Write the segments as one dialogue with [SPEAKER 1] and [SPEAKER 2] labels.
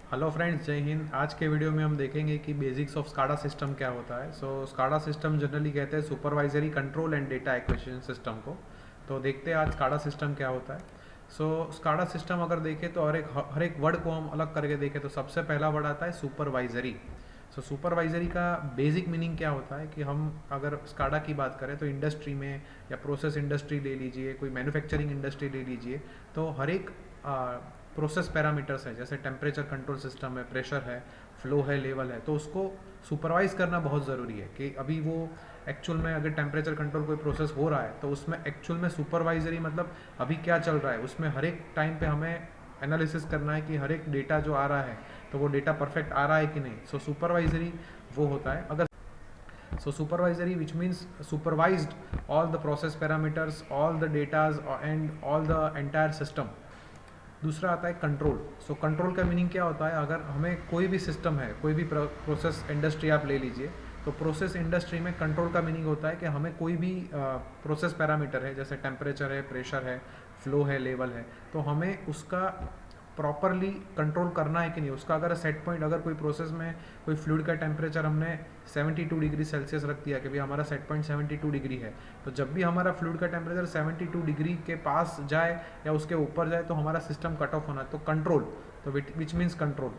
[SPEAKER 1] Hello friends, जय हिंद। आज के वीडियो में हम देखेंगे कि बेसिक्स ऑफ स्काडा सिस्टम क्या होता है। स्काडा सिस्टम जनरली कहते हैं supervisory control and data acquisition system को। तो देखते हैं आज स्काडा सिस्टम क्या होता है। स्काडा सिस्टम अगर देखें तो हर एक वर्ड को हम अलग करके देखें तो सबसे पहला वर्ड आता है सुपरवाइजरी। सुपरवाइजरी का बेसिक मीनिंग क्या होता है कि हम अगर स्काडा की बात करें तो इंडस्ट्री में या प्रोसेस इंडस्ट्री ले लीजिए, कोई मैन्युफैक्चरिंग इंडस्ट्री ले लीजिए, तो हर एक प्रोसेस पैरामीटर्स है, जैसे टेम्परेचर कंट्रोल सिस्टम है, प्रेशर है, फ्लो है, लेवल है, तो उसको सुपरवाइज करना बहुत ज़रूरी है कि अभी वो एक्चुअल में अगर टेम्परेचर कंट्रोल कोई प्रोसेस हो रहा है तो उसमें एक्चुअल में सुपरवाइजरी मतलब अभी क्या चल रहा है उसमें हर एक टाइम पे हमें एनालिसिस करना है कि हर एक डेटा जो आ रहा है तो वो डेटा परफेक्ट आ रहा है कि नहीं। सुपरवाइजरी वो होता है। अगर supervisory, which means supervised all the process parameters, all the datas and all the entire system। दूसरा आता है कंट्रोल। कंट्रोल का मीनिंग क्या होता है, अगर हमें कोई भी सिस्टम है, कोई भी प्रोसेस इंडस्ट्री आप ले लीजिए, तो प्रोसेस इंडस्ट्री में कंट्रोल का मीनिंग होता है कि हमें कोई भी प्रोसेस पैरामीटर है, जैसे टेम्परेचर है, प्रेशर है, फ्लो है, लेवल है, तो हमें उसका प्रॉपरली कंट्रोल करना है कि नहीं। उसका अगर सेट पॉइंट, अगर कोई प्रोसेस में कोई फ्लूइड का टेम्परेचर हमने 72 डिग्री सेल्सियस रख दिया कि भाई हमारा सेट पॉइंट 72 डिग्री है, तो जब भी हमारा फ्लूइड का टेम्परेचर 72 डिग्री के पास जाए या उसके ऊपर जाए तो हमारा सिस्टम कट ऑफ होना है। तो कंट्रोल, तो विच मीन्स कंट्रोल।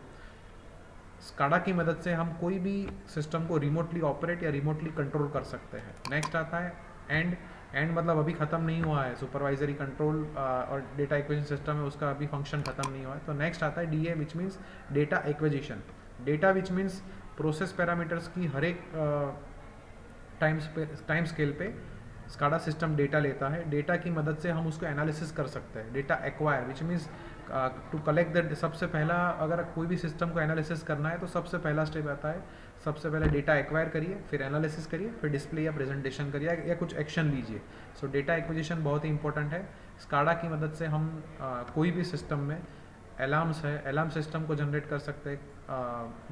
[SPEAKER 1] स्काडा की मदद से हम कोई भी सिस्टम को रिमोटली ऑपरेट या रिमोटली कंट्रोल कर सकते हैं। नेक्स्ट आता है एंड। एंड मतलब अभी ख़त्म नहीं हुआ है, सुपरवाइजरी कंट्रोल और डेटा एक्विजिशन सिस्टम है उसका अभी फंक्शन ख़त्म नहीं हुआ है। तो नेक्स्ट आता है DA, which means data acquisition. Data which means process parameters की हर एक टाइम स्केल पे स्काडा सिस्टम डेटा लेता है। डेटा की मदद से हम उसको एनालिसिस कर सकते हैं। Data acquire which means to collect the, सबसे पहला अगर कोई भी सिस्टम को एनालिसिस करना है तो सबसे पहला स्टेप आता है, सबसे पहले डेटा एक्वायर करिए, फिर एनालिसिस करिए, फिर डिस्प्ले या प्रेजेंटेशन करिए या कुछ एक्शन लीजिए। डेटा एक्विजिशन बहुत ही इंपॉर्टेंट है। स्काडा की मदद से हम कोई भी सिस्टम में अलार्म्स है, अलार्म सिस्टम को जनरेट कर सकते हैं।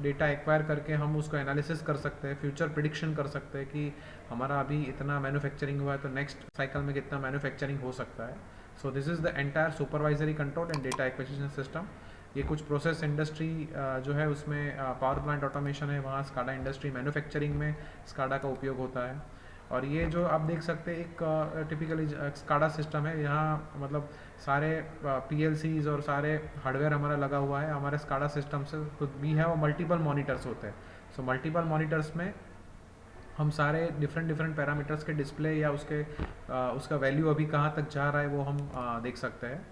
[SPEAKER 1] डेटा एक्वायर करके हम उसको एनालिसिस कर सकते हैं, फ्यूचर प्रिडिक्शन कर सकते हैं कि हमारा अभी इतना मैन्युफैक्चरिंग हुआ है तो नेक्स्ट साइकिल में कितना मैन्युफैक्चरिंग हो सकता है। This is the entire supervisory control and data acquisition system. ये कुछ प्रोसेस इंडस्ट्री जो है उसमें पावर प्लांट ऑटोमेशन है, वहाँ स्काडा इंडस्ट्री मैन्युफैक्चरिंग में स्काडा का उपयोग होता है। और ये जो आप देख सकते हैं एक टिपिकली स्काडा सिस्टम है, यहाँ मतलब सारे पीएलसीज और सारे हार्डवेयर हमारा लगा हुआ है। हमारे स्काडा सिस्टम से खुद भी है और मल्टीपल मॉनिटर्स होते हैं। मल्टीपल मॉनिटर्स में हम सारे डिफरेंट पैरामीटर्स के डिस्प्ले या उसका वैल्यू अभी कहाँ तक जा रहा है वो हम देख सकते हैं।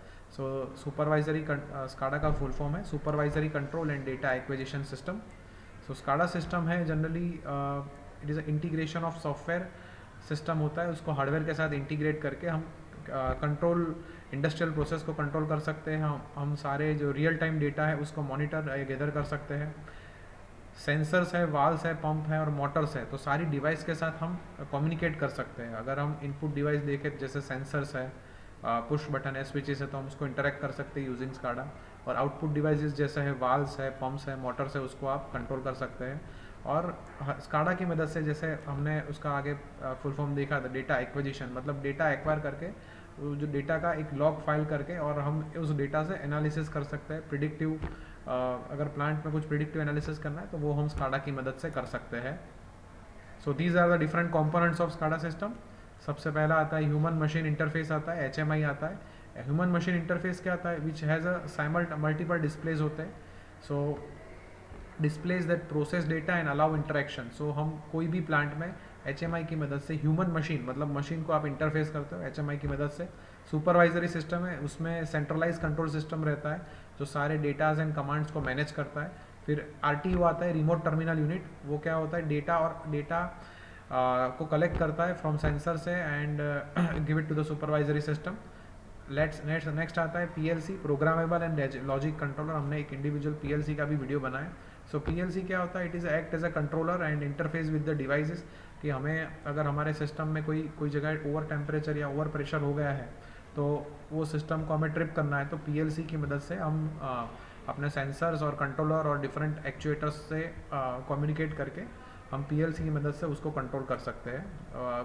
[SPEAKER 1] सुपरवाइजरी स्काडा का फुल फॉर्म है supervisory control and data acquisition system. SCADA system है generally it is a integration of software system होता है, उसको हार्डवेयर के साथ इंटीग्रेट करके हम कंट्रोल इंडस्ट्रियल प्रोसेस को कंट्रोल कर सकते हैं। हम सारे जो रियल टाइम डेटा है उसको मॉनिटर गैदर कर सकते हैं। सेंसर्स है, वाल्स है, पंप है और मोटर्स है, तो सारी डिवाइस के साथ हम कम्युनिकेट कर सकते हैं। अगर हम इनपुट डिवाइस देखें जैसे सेंसर्स है, पुश बटन है, स्विचेस है, तो हम उसको इंटरेक्ट कर सकते हैं यूजिंग स्काडा। और आउटपुट डिवाइसेस जैसे है वाल्स है, पंप्स है, मोटर्स है, उसको आप कंट्रोल कर सकते हैं। और स्काडा की मदद से जैसे हमने उसका आगे फुल फॉर्म देखा था डेटा एक्विजिशन, मतलब डेटा एक्वायर करके जो डेटा का एक लॉग फाइल करके और हम उस डेटा से एनालिसिस कर सकते हैं। प्रिडिक्टिव अगर प्लांट में कुछ प्रिडिक्टिव एनालिसिस करना है तो वो हम स्काडा की मदद से कर सकते हैं। These are the different components of SCADA system. सबसे पहला आता है ह्यूमन मशीन इंटरफेस आता है, HMI आता है। ह्यूमन मशीन इंटरफेस क्या आता है, which has a multiple displays होते हैं। Displays that process data and allow interaction. हम कोई भी प्लांट में HMI की मदद से, ह्यूमन मशीन मतलब मशीन को आप इंटरफेस करते हो HMI की मदद से। सुपरवाइजरी सिस्टम है, उसमें सेंट्रलाइज कंट्रोल सिस्टम रहता है जो सारे डेटाज एंड कमांड्स को मैनेज करता है। फिर RTU आता है, रिमोट टर्मिनल यूनिट। वो क्या होता है, डेटा को कलेक्ट करता है फ्रॉम सेंसर से and give it to the supervisory system. Next आता है PLC, programmable and logic controller. हमने एक इंडिविजुअल PLC का भी वीडियो बनाया। PLC क्या होता है, it is act as a controller and interface with the devices. कि हमें अगर हमारे सिस्टम में कोई जगह ओवर टेम्परेचर या ओवर प्रेशर हो गया है तो वो सिस्टम को हमें ट्रिप करना है, तो PLC की मदद से हम अपने सेंसर्स और कंट्रोलर और डिफरेंट एक्चुएटर्स से कम्युनिकेट करके हम PLC की मदद से उसको कंट्रोल कर सकते हैं।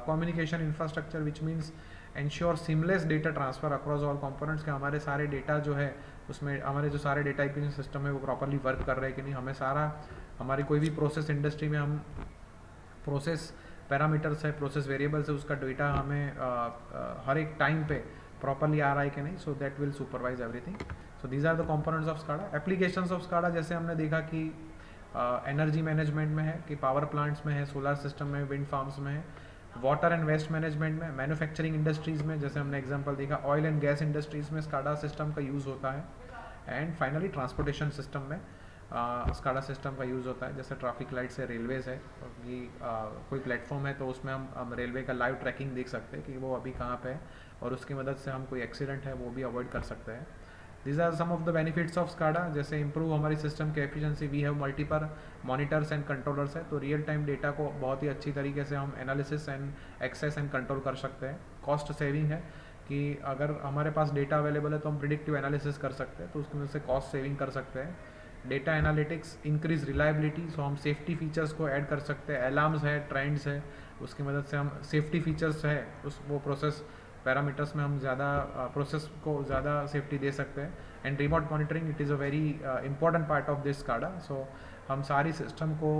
[SPEAKER 1] Communication infrastructure which means ensure seamless data transfer across all components, के हमारे सारे डेटा जो है उसमें हमारे जो सारे डेटा एक्विजिशन सिस्टम है वो प्रॉपरली वर्क कर रहे हैं कि नहीं, हमें सारा हमारी कोई भी प्रोसेस इंडस्ट्री में हम प्रोसेस पैरामीटर्स है, प्रोसेस वेरिएबल्स है, उसका डेटा हमें हर एक टाइम पे प्रॉपरली आ रहा है कि नहीं, so that will supervise everything. So these are the components of SCADA. Applications of SCADA जैसे हमने देखा कि एनर्जी मैनेजमेंट में है, कि पावर प्लांट्स में है, सोलर सिस्टम में, विंड फार्म्स में है, वाटर एंड वेस्ट मैनेजमेंट में, मैन्युफैक्चरिंग इंडस्ट्रीज़ में जैसे हमने एग्जांपल देखा, ऑयल एंड गैस इंडस्ट्रीज़ में स्काडा सिस्टम का यूज़ होता है, एंड फाइनली ट्रांसपोर्टेशन सिस्टम में स्काडा सिस्टम का यूज़ होता है, जैसे ट्रैफिक लाइट्स है, रेलवेज़ है, कि कोई प्लेटफॉर्म है तो उसमें हम रेलवे का लाइव ट्रैकिंग देख सकते हैं कि वो अभी कहाँ पे है, और उसकी मदद से हम कोई एक्सीडेंट है वो भी अवॉइड कर सकते हैं। These are some of the benefits of SCADA। जैसे improve हमारी सिस्टम की efficiency, we have multiple monitors and controllers है, तो रियल टाइम डेटा को बहुत ही अच्छी तरीके से हम analysis and access and control कर सकते हैं। कॉस्ट सेविंग है कि अगर हमारे पास डेटा अवेलेबल है तो हम प्रिडिक्टिव एनालिसिस कर सकते हैं, तो उसकी वजह से कॉस्ट सेविंग कर सकते हैं। डेटा एनालिटिक्स इंक्रीज रिलायबिलिटी, सो हम सेफ्टी फीचर्स को ऐड कर सकते हैं, अलार्म्स है, ट्रेंड्स है, उसकी मदद से हम सेफ्टी फीचर्स है उस वो प्रोसेस पैरामीटर्स में हम ज़्यादा प्रोसेस को ज़्यादा सेफ्टी दे सकते हैं। And remote monitoring, it is a very important part of this SCADA. So हम सारी सिस्टम को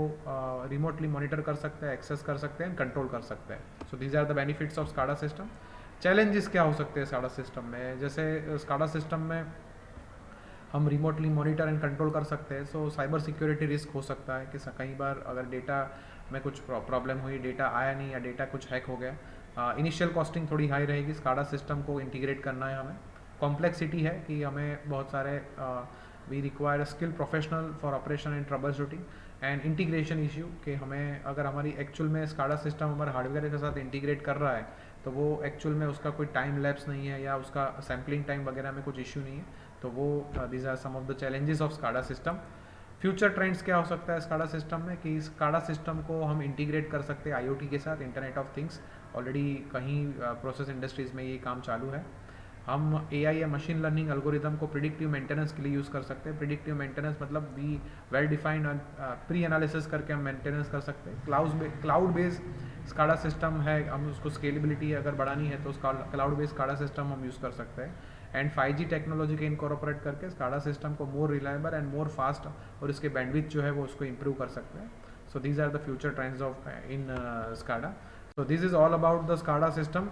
[SPEAKER 1] रिमोटली मॉनिटर कर सकते हैं, एक्सेस कर सकते हैं, कंट्रोल कर सकते हैं। So these are the benefits of SCADA system. Challenges क्या हो सकते हैं स्काडा सिस्टम में? जैसे स्काडा सिस्टम में हम रिमोटली मॉनिटर एंड कंट्रोल कर सकते हैं, सो साइबर सिक्योरिटी रिस्क हो सकता है कि कई बार अगर डेटा में कुछ प्रॉब्लम हुई, डेटा आया नहीं या डेटा कुछ हैक हो गया, इनिशियल कॉस्टिंग थोड़ी हाई रहेगी, स्काडा सिस्टम को इंटीग्रेट करना है हमें। कॉम्प्लेक्सिटी है कि हमें बहुत सारे we require skill professional for operation and troubleshooting and integration issue, कि हमें अगर हमारी एक्चुअल में स्काडा सिस्टम हमारे हार्डवेयर के साथ इंटीग्रेट कर रहा है तो वो एक्चुअल में उसका कोई टाइम लैप्स नहीं है या उसका सैम्पलिंग टाइम वगैरह में कुछ इश्यू नहीं है, तो वो these are some of the challenges of SCADA system. Future trends क्या हो सकता है स्काडा सिस्टम में? कि स्काडा सिस्टम को हम इंटीग्रेट कर सकते हैं आईओटी के साथ, इंटरनेट ऑफ थिंग्स। ऑलरेडी कहीं प्रोसेस इंडस्ट्रीज़ में ये काम चालू है। हम एआई या मशीन लर्निंग एल्गोरिदम को प्रिडिक्टिव मेंटेनेंस के लिए यूज़ कर सकते हैं। प्रिडिक्टिव मेंटेनेंस मतलब we well defined pre analysis करके हम मेंटेनेंस कर सकते हैं। क्लाउड बेस्ड स्काडा सिस्टम है, हम उसको स्केलेबिलिटी अगर बढ़ानी है तो क्लाउड बेस्ड स्काडा सिस्टम हम यूज़ कर सकते हैं। एंड 5G टेक्नोलॉजी के इनकॉर्पोरेट करके स्काडा सिस्टम को more reliable and more fast और इसके बैंडविड्थ जो है वो उसको इम्प्रूव कर सकते हैं। So these are the future trends of in SCADA. So this is all about the SCADA system.